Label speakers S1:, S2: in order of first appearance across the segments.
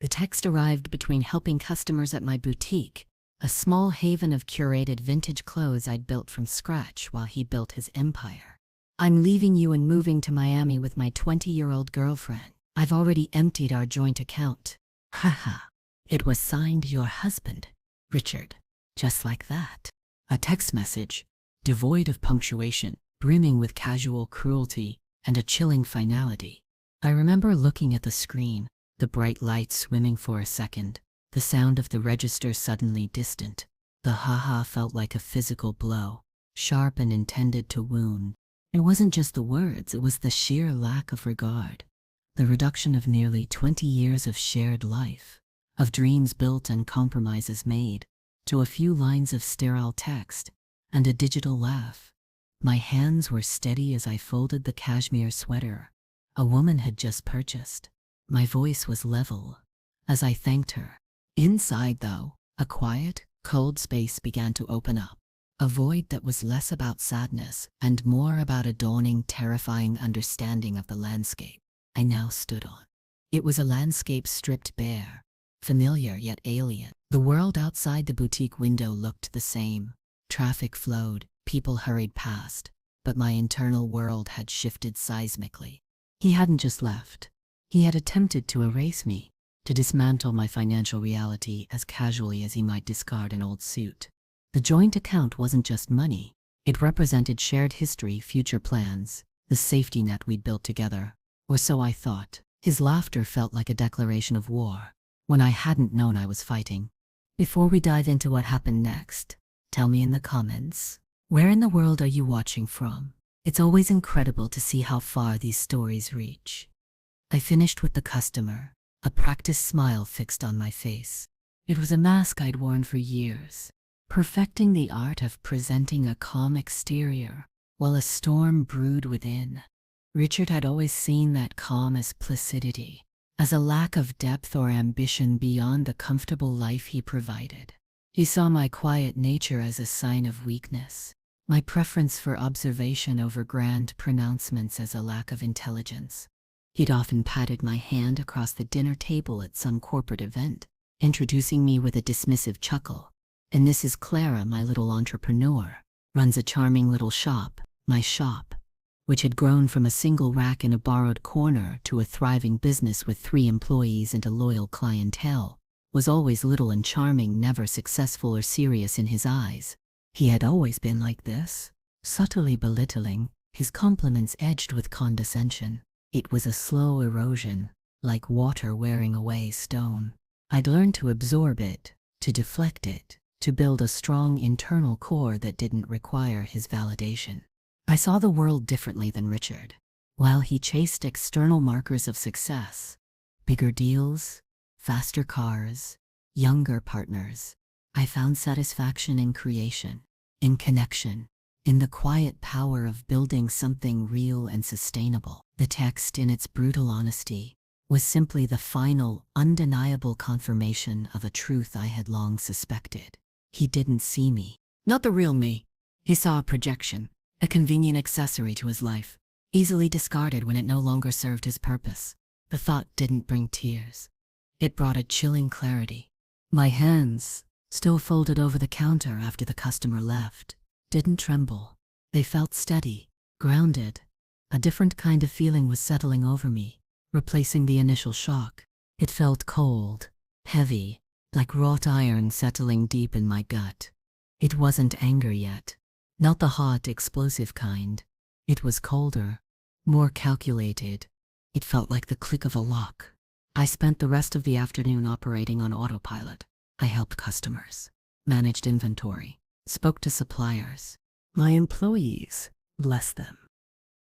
S1: The text arrived between helping customers at my boutique, a small haven of curated vintage clothes I'd built from scratch while he built his empire. I'm leaving you and moving to Miami with my 20-year-old girlfriend. I've already emptied our joint account. Haha. It was signed your husband, Richard. Just like that. A text message, devoid of punctuation, brimming with casual cruelty and a chilling finality. I remember looking at the screen, the bright light swimming for a second, the sound of the register suddenly distant. The haha felt like a physical blow, sharp and intended to wound. It wasn't just the words, it was the sheer lack of regard. The reduction of nearly 20 years of shared life, of dreams built and compromises made, to a few lines of sterile text and a digital laugh. My hands were steady as I folded the cashmere sweater a woman had just purchased. My voice was level as I thanked her. Inside, though, a quiet, cold space began to open up. A void that was less about sadness and more about a dawning, terrifying understanding of the landscape I now stood on. It was a landscape stripped bare, familiar yet alien. The world outside the boutique window looked the same. Traffic flowed, people hurried past, but my internal world had shifted seismically. He hadn't just left. He had attempted to erase me, to dismantle my financial reality as casually as he might discard an old suit. The joint account wasn't just money. It represented shared history, future plans, the safety net we'd built together. Or so I thought. His laughter felt like a declaration of war, when I hadn't known I was fighting. Before we dive into what happened next, tell me in the comments, where in the world are you watching from? It's always incredible to see how far these stories reach. I finished with the customer, a practiced smile fixed on my face. It was a mask I'd worn for years, perfecting the art of presenting a calm exterior while a storm brewed within. Richard had always seen that calm as placidity, as a lack of depth or ambition beyond the comfortable life he provided. He saw my quiet nature as a sign of weakness, my preference for observation over grand pronouncements as a lack of intelligence. He'd often patted my hand across the dinner table at some corporate event, introducing me with a dismissive chuckle. And this is Clara, my little entrepreneur, runs a charming little shop, my shop, which had grown from a single rack in a borrowed corner to a thriving business with 3 employees and a loyal clientele, was always little and charming, never successful or serious in his eyes. He had always been like this, subtly belittling, his compliments edged with condescension. It was a slow erosion, like water wearing away stone. I'd learned to absorb it, to deflect it, to build a strong internal core that didn't require his validation. I saw the world differently than Richard. While he chased external markers of success, bigger deals, faster cars, younger partners, I found satisfaction in creation, in connection, in the quiet power of building something real and sustainable. The text, in its brutal honesty, was simply the final, undeniable confirmation of a truth I had long suspected. He didn't see me. Not the real me. He saw a projection, a convenient accessory to his life, easily discarded when it no longer served his purpose. The thought didn't bring tears. It brought a chilling clarity. My hands, still folded over the counter after the customer left, didn't tremble. They felt steady, grounded. A different kind of feeling was settling over me, replacing the initial shock. It felt cold, heavy, like wrought iron settling deep in my gut. It wasn't anger yet. Not the hot, explosive kind. It was colder, more calculated. It felt like the click of a lock. I spent the rest of the afternoon operating on autopilot. I helped customers, managed inventory, spoke to suppliers. My employees, bless them,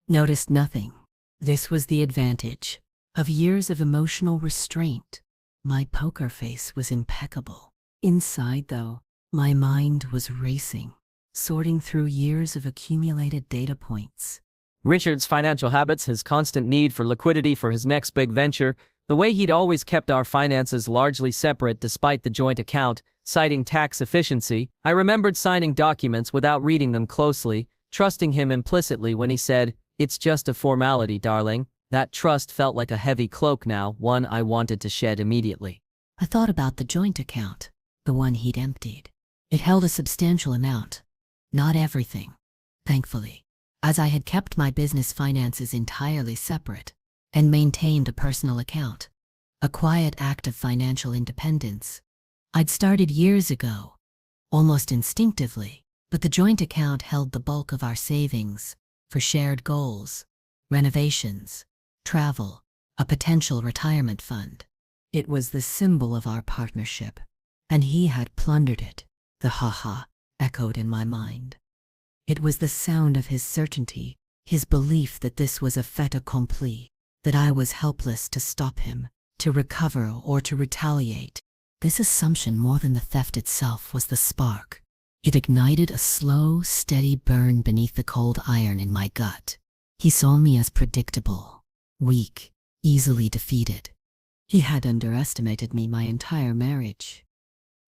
S1: noticed nothing. This was the advantage of years of emotional restraint. My poker face was impeccable. Inside, though, my mind was racing, sorting through years of accumulated data points.
S2: Richard's financial habits, his constant need for liquidity for his next big venture, the way he'd always kept our finances largely separate despite the joint account, citing tax efficiency. I remembered signing documents without reading them closely, trusting him implicitly when he said, "It's just a formality, darling," That trust felt like a heavy cloak now, one I wanted to shed immediately.
S1: I thought about the joint account, the one he'd emptied. It held a substantial amount. Not everything, thankfully, as I had kept my business finances entirely separate and maintained a personal account. A quiet act of financial independence. I'd started years ago, almost instinctively, but the joint account held the bulk of our savings for shared goals, renovations, travel, a potential retirement fund. It was the symbol of our partnership, and he had plundered it. The ha-ha echoed in my mind. It was the sound of his certainty, his belief that this was a fait accompli, that I was helpless to stop him, to recover or to retaliate. This assumption, more than the theft itself, was the spark. It ignited a slow, steady burn beneath the cold iron in my gut. He saw me as predictable, weak, easily defeated. He had underestimated me my entire marriage.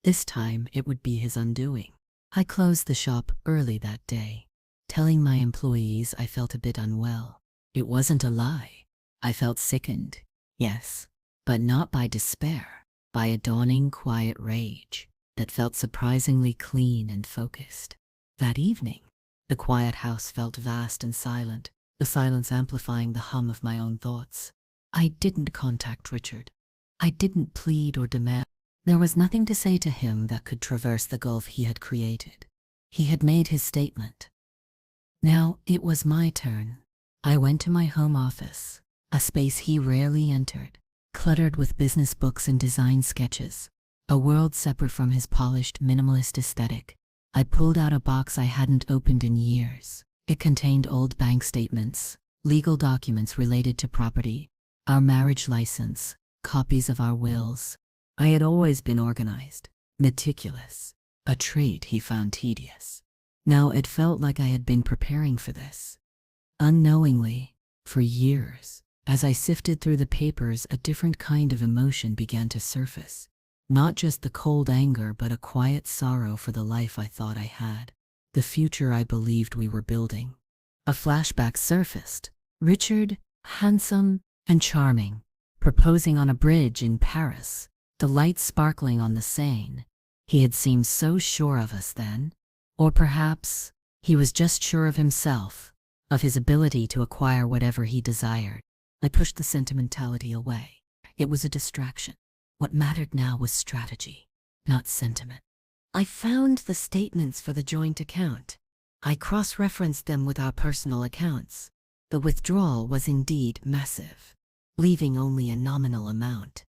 S1: This time it would be his undoing. I closed the shop early that day, telling my employees I felt a bit unwell. It wasn't a lie. I felt sickened, yes, but not by despair, by a dawning quiet rage that felt surprisingly clean and focused. That evening, the quiet house felt vast and silent, the silence amplifying the hum of my own thoughts. I didn't contact Richard. I didn't plead or demand. There was nothing to say to him that could traverse the gulf he had created. He had made his statement. Now it was my turn. I went to my home office, a space he rarely entered, cluttered with business books and design sketches, a world separate from his polished, minimalist aesthetic. I pulled out a box I hadn't opened in years. It contained old bank statements, legal documents related to property, our marriage license, copies of our wills. I had always been organized, meticulous, a trait he found tedious. Now it felt like I had been preparing for this. Unknowingly, for years. As I sifted through the papers, a different kind of emotion began to surface. Not just the cold anger, but a quiet sorrow for the life I thought I had, the future I believed we were building. A flashback surfaced. Richard, handsome and charming, proposing on a bridge in Paris, the lights sparkling on the Seine. He had seemed so sure of us then. Or perhaps he was just sure of himself, of his ability to acquire whatever he desired. I pushed the sentimentality away. It was a distraction. What mattered now was strategy, not sentiment. I found the statements for the joint account. I cross-referenced them with our personal accounts. The withdrawal was indeed massive, leaving only a nominal amount.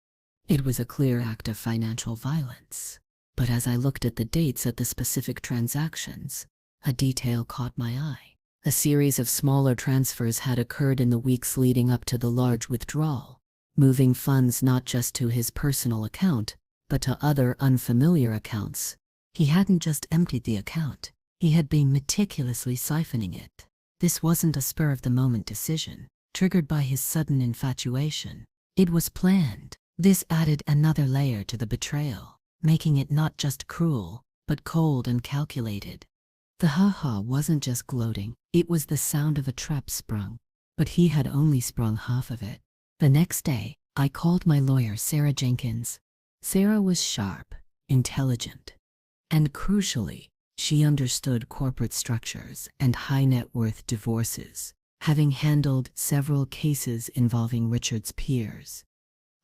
S1: It was a clear act of financial violence. But as I looked at the dates of the specific transactions, a detail caught my eye. A series of smaller transfers had occurred in the weeks leading up to the large withdrawal, moving funds not just to his personal account, but to other unfamiliar accounts. He hadn't just emptied the account, he had been meticulously siphoning it. This wasn't a spur-of-the-moment decision, triggered by his sudden infatuation. It was planned. This added another layer to the betrayal, making it not just cruel, but cold and calculated. The ha-ha wasn't just gloating, it was the sound of a trap sprung. But he had only sprung half of it. The next day, I called my lawyer, Sarah Jenkins. Sarah was sharp, intelligent, and crucially, she understood corporate structures and high-net-worth divorces, having handled several cases involving Richard's peers.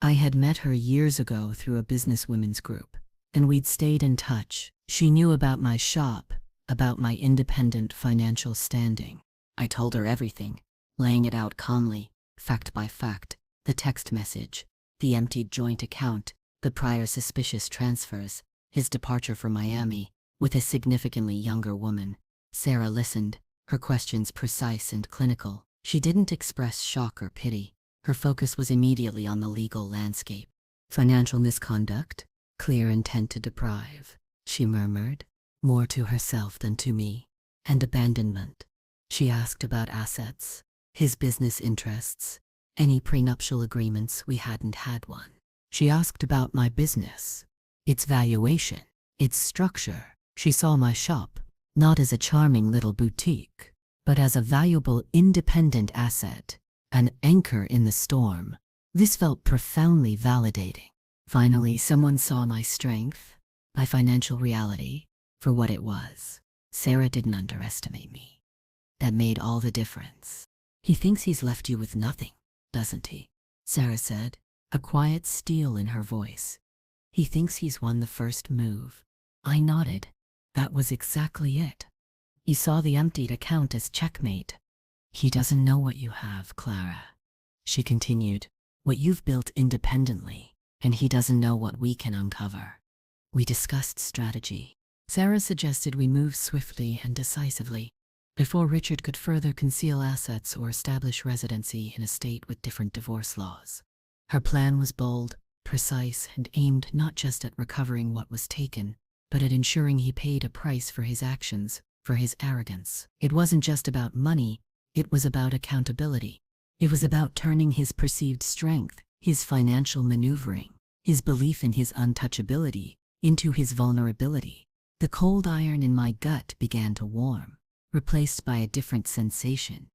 S1: I had met her years ago through a businesswomen's group, and we'd stayed in touch. She knew about my shop, about my independent financial standing. I told her everything, laying it out calmly, fact by fact, the text message, the emptied joint account, the prior suspicious transfers, his departure for Miami with a significantly younger woman. Sarah listened, her questions precise and clinical. She didn't express shock or pity. Her focus was immediately on the legal landscape. Financial misconduct, clear intent to deprive, she murmured, more to herself than to me, and abandonment. She asked about assets, his business interests, any prenuptial agreements. We hadn't had one. She asked about my business, its valuation, its structure. She saw my shop, not as a charming little boutique, but as a valuable independent asset, an anchor in the storm. This felt profoundly validating. Finally, someone saw my strength, my financial reality, for what it was. Sarah didn't underestimate me. That made all the difference. He thinks he's left you with nothing, doesn't he? Sarah said, a quiet steel in her voice. He thinks he's won the first move. I nodded. That was exactly it. He saw the emptied account as checkmate. He doesn't know what you have, Clara. She continued, what you've built independently, and he doesn't know what we can uncover. We discussed strategy. Sarah suggested we move swiftly and decisively before Richard could further conceal assets or establish residency in a state with different divorce laws. Her plan was bold, precise, and aimed not just at recovering what was taken, but at ensuring he paid a price for his actions, for his arrogance. It wasn't just about money, it was about accountability. It was about turning his perceived strength, his financial maneuvering, his belief in his untouchability, into his vulnerability. The cold iron in my gut began to warm, replaced by a different sensation,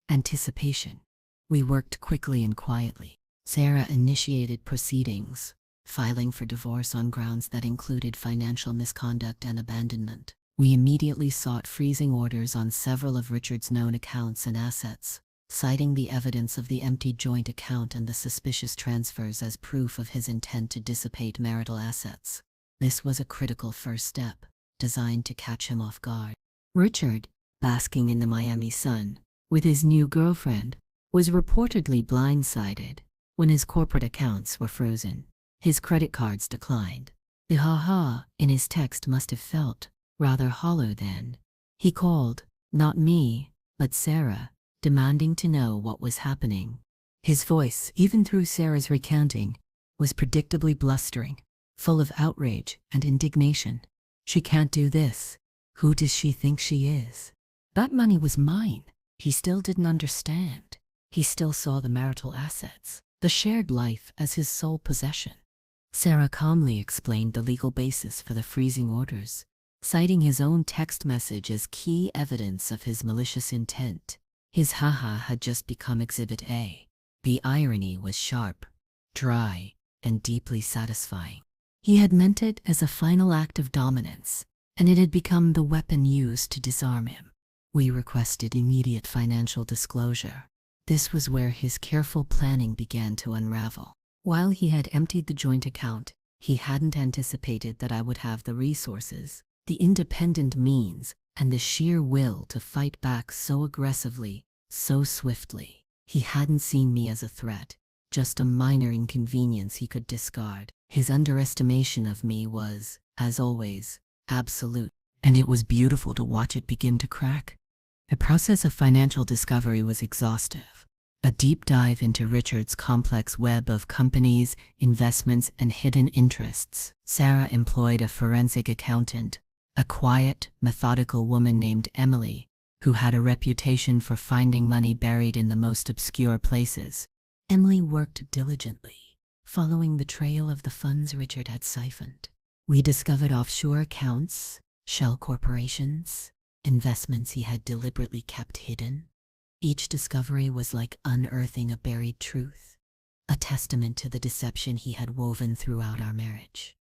S1: anticipation. We worked quickly and quietly. Sarah initiated proceedings, filing for divorce on grounds that included financial misconduct and abandonment. We immediately sought freezing orders on several of Richard's known accounts and assets, citing the evidence of the empty joint account and the suspicious transfers as proof of his intent to dissipate marital assets. This was a critical first step, designed to catch him off guard. Richard, basking in the Miami sun with his new girlfriend, was reportedly blindsided when his corporate accounts were frozen. His credit cards declined. The ha-ha in his text must have felt rather hollow then. He called, not me, but Sarah, demanding to know what was happening. His voice, even through Sarah's recounting, was predictably blustering, full of outrage and indignation. She can't do this. Who does she think she is? That money was mine. He still didn't understand. He still saw the marital assets, the shared life, as his sole possession. Sarah calmly explained the legal basis for the freezing orders, citing his own text message as key evidence of his malicious intent. His haha had just become Exhibit A. The irony was sharp, dry, and deeply satisfying. He had meant it as a final act of dominance, and it had become the weapon used to disarm him. We requested immediate financial disclosure. This was where his careful planning began to unravel. While he had emptied the joint account, he hadn't anticipated that I would have the resources, the independent means, and the sheer will to fight back so aggressively, so swiftly. He hadn't seen me as a threat, just a minor inconvenience he could discard. His underestimation of me was, as always, absolute, and it was beautiful to watch it begin to crack. The process of financial discovery was exhaustive. A deep dive into Richard's complex web of companies, investments, and hidden interests. Sarah employed a forensic accountant, a quiet, methodical woman named Emily, who had a reputation for finding money buried in the most obscure places. Emily worked diligently, following the trail of the funds Richard had siphoned. We discovered offshore accounts, shell corporations, investments he had deliberately kept hidden. Each discovery was like unearthing a buried truth, a testament to the deception he had woven throughout our marriage.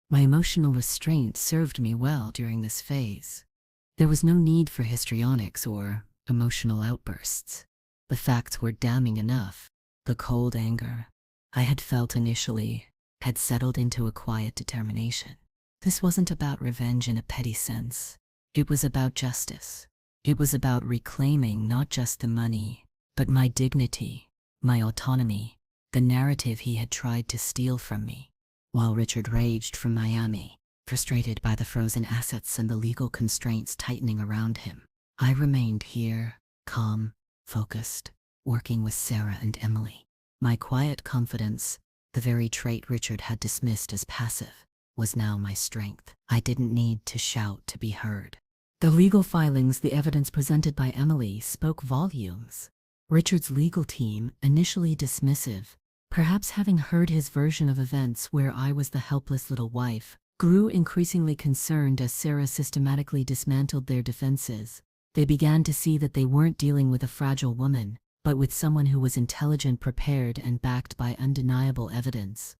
S1: My emotional restraint served me well during this phase. There was no need for histrionics or emotional outbursts. The facts were damning enough. The cold anger I had felt initially had settled into a quiet determination. This wasn't about revenge in a petty sense. It was about justice. It was about reclaiming not just the money, but my dignity, my autonomy, the narrative he had tried to steal from me. While Richard raged from Miami, frustrated by the frozen assets and the legal constraints tightening around him, I remained here, calm, focused, working with Sarah and Emily. My quiet confidence, the very trait Richard had dismissed as passive, was now my strength. I didn't need to shout to be heard. The legal filings, the evidence presented by Emily, spoke volumes. Richard's legal team, initially dismissive, perhaps having heard his version of events where I was the helpless little wife, grew increasingly concerned as Sarah systematically dismantled their defenses. They began to see that they weren't dealing with a fragile woman, but with someone who was intelligent, prepared, and backed by undeniable evidence.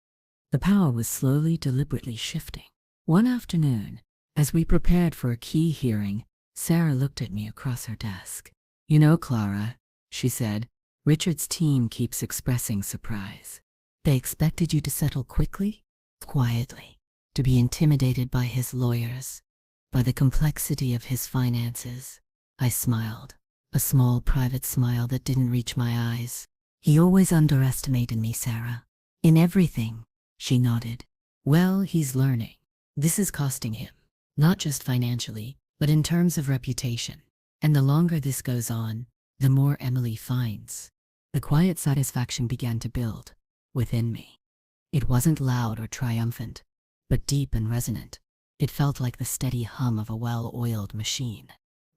S1: The power was slowly, deliberately shifting. One afternoon, as we prepared for a key hearing, Sarah looked at me across her desk. "You know, Clara," she said, "Richard's team keeps expressing surprise. They expected you to settle quickly, quietly, to be intimidated by his lawyers, by the complexity of his finances." I smiled, a small private smile that didn't reach my eyes. "He always underestimated me, Sarah. In everything," she nodded. "Well, he's learning. This is costing him, not just financially, but in terms of reputation. And the longer this goes on, the more Emily finds." The quiet satisfaction began to build within me. It wasn't loud or triumphant, but deep and resonant. It felt like the steady hum of a well-oiled machine.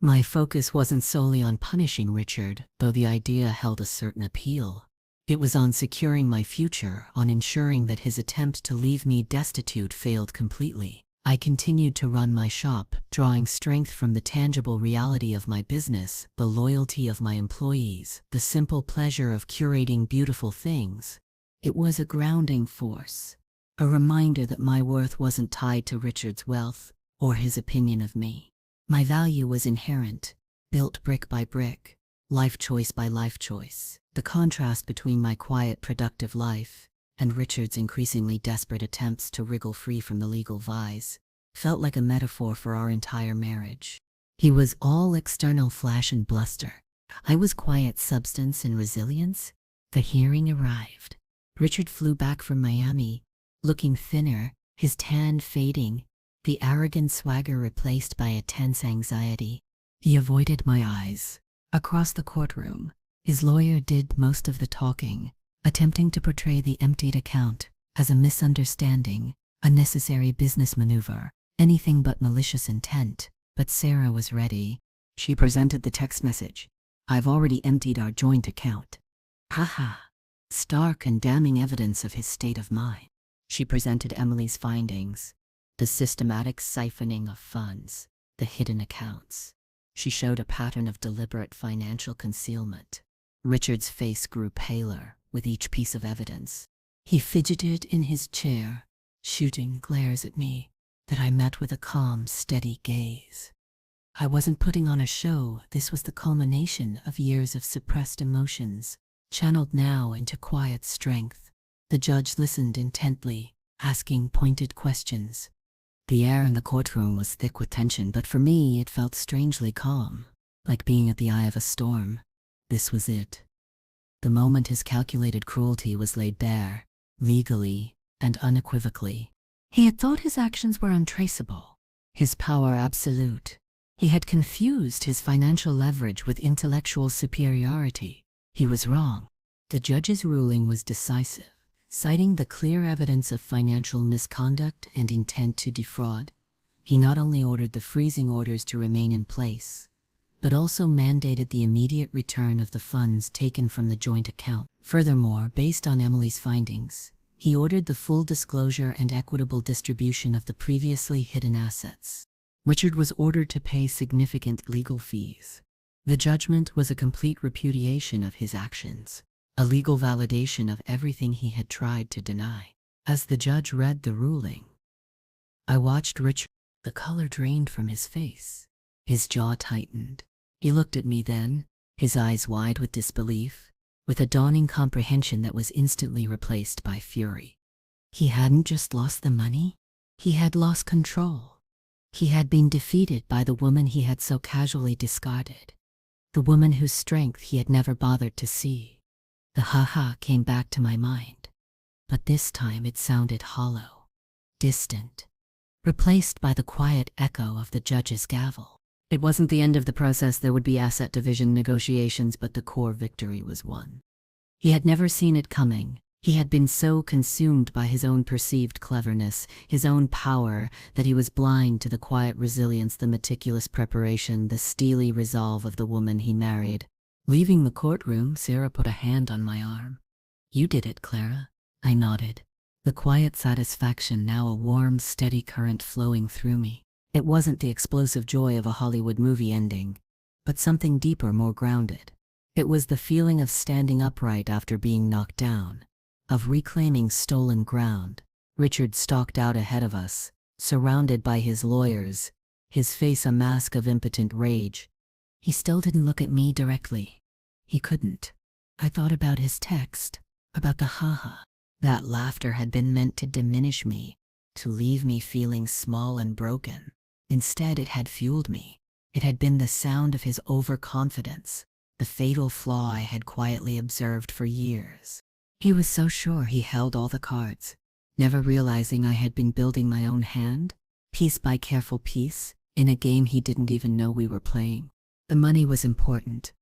S1: My focus wasn't solely on punishing Richard, though the idea held a certain appeal. It was on securing my future, on ensuring that his attempt to leave me destitute failed completely. I continued to run my shop, drawing strength from the tangible reality of my business, the loyalty of my employees, the simple pleasure of curating beautiful things. It was a grounding force, a reminder that my worth wasn't tied to Richard's wealth or his opinion of me. My value was inherent, built brick by brick, life choice by life choice. The contrast between my quiet, productive life and Richard's increasingly desperate attempts to wriggle free from the legal vise felt like a metaphor for our entire marriage. He was all external flash and bluster. I was quiet substance and resilience. The hearing arrived. Richard flew back from Miami, looking thinner, his tan fading, the arrogant swagger replaced by a tense anxiety. He avoided my eyes. Across the courtroom, his lawyer did most of the talking, attempting to portray the emptied account as a misunderstanding, a necessary business maneuver, anything but malicious intent. But Sarah was ready. She presented the text message. "I've already emptied our joint account." Haha. Stark and damning evidence of his state of mind. She presented Emily's findings, the systematic siphoning of funds, the hidden accounts. She showed a pattern of deliberate financial concealment. Richard's face grew paler with each piece of evidence. He fidgeted in his chair, shooting glares at me that I met with a calm, steady gaze. I wasn't putting on a show. This was the culmination of years of suppressed emotions, channeled now into quiet strength. The judge listened intently, asking pointed questions. The air in the courtroom was thick with tension, but for me it felt strangely calm, like being at the eye of a storm. This was it. The moment his calculated cruelty was laid bare, legally and unequivocally. He had thought his actions were untraceable, his power absolute. He had confused his financial leverage with intellectual superiority. He was wrong. The judge's ruling was decisive. Citing the clear evidence of financial misconduct and intent to defraud, he not only ordered the freezing orders to remain in place, but also mandated the immediate return of the funds taken from the joint account. Furthermore, based on Emily's findings, he ordered the full disclosure and equitable distribution of the previously hidden assets. Richard was ordered to pay significant legal fees. The judgment was a complete repudiation of his actions, a legal validation of everything he had tried to deny. As the judge read the ruling, I watched Richard. The color drained from his face. His jaw tightened. He looked at me then, his eyes wide with disbelief, with a dawning comprehension that was instantly replaced by fury. He hadn't just lost the money, he had lost control. He had been defeated by the woman he had so casually discarded, the woman whose strength he had never bothered to see. The ha-ha came back to my mind, but this time it sounded hollow, distant, replaced by the quiet echo of the judge's gavel. It wasn't the end of the process. There would be asset division negotiations, but the core victory was won. He had never seen it coming. He had been so consumed by his own perceived cleverness, his own power, that he was blind to the quiet resilience, the meticulous preparation, the steely resolve of the woman he married. Leaving the courtroom, Sarah put a hand on my arm. "You did it, Clara." I nodded, the quiet satisfaction now a warm, steady current flowing through me. It wasn't the explosive joy of a Hollywood movie ending, but something deeper, more grounded. It was the feeling of standing upright after being knocked down, of reclaiming stolen ground. Richard stalked out ahead of us, surrounded by his lawyers, his face a mask of impotent rage. He still didn't look at me directly. He couldn't. I thought about his text, about the haha. That laughter had been meant to diminish me, to leave me feeling small and broken. Instead, it had fueled me. It had been the sound of his overconfidence, the fatal flaw I had quietly observed for years. He was so sure he held all the cards, never realizing I had been building my own hand, piece by careful piece, in a game he didn't even know we were playing. The money was important,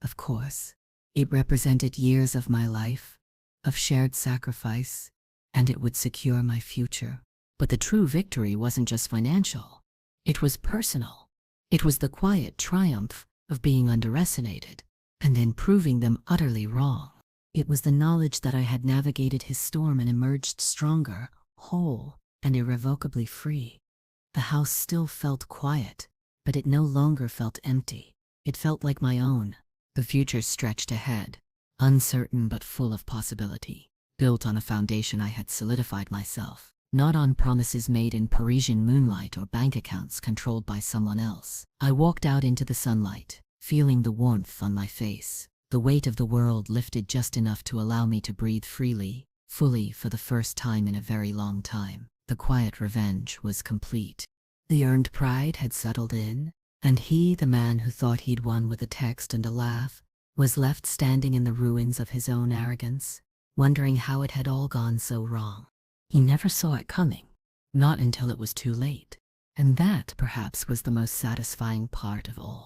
S1: of course. It represented years of my life, of shared sacrifice, and it would secure my future. But the true victory wasn't just financial. It was personal. It was the quiet triumph of being underestimated, and then proving them utterly wrong. It was the knowledge that I had navigated his storm and emerged stronger, whole, and irrevocably free. The house still felt quiet, but it no longer felt empty. It felt like my own. The future stretched ahead, uncertain but full of possibility, built on a foundation I had solidified myself, not on promises made in Parisian moonlight or bank accounts controlled by someone else. I walked out into the sunlight, feeling the warmth on my face. The weight of the world lifted just enough to allow me to breathe freely, fully for the first time in a very long time. The quiet revenge was complete. The earned pride had settled in, and he, the man who thought he'd won with a text and a laugh, was left standing in the ruins of his own arrogance, wondering how it had all gone so wrong. He never saw it coming, not until it was too late. And that, perhaps, was the most satisfying part of all.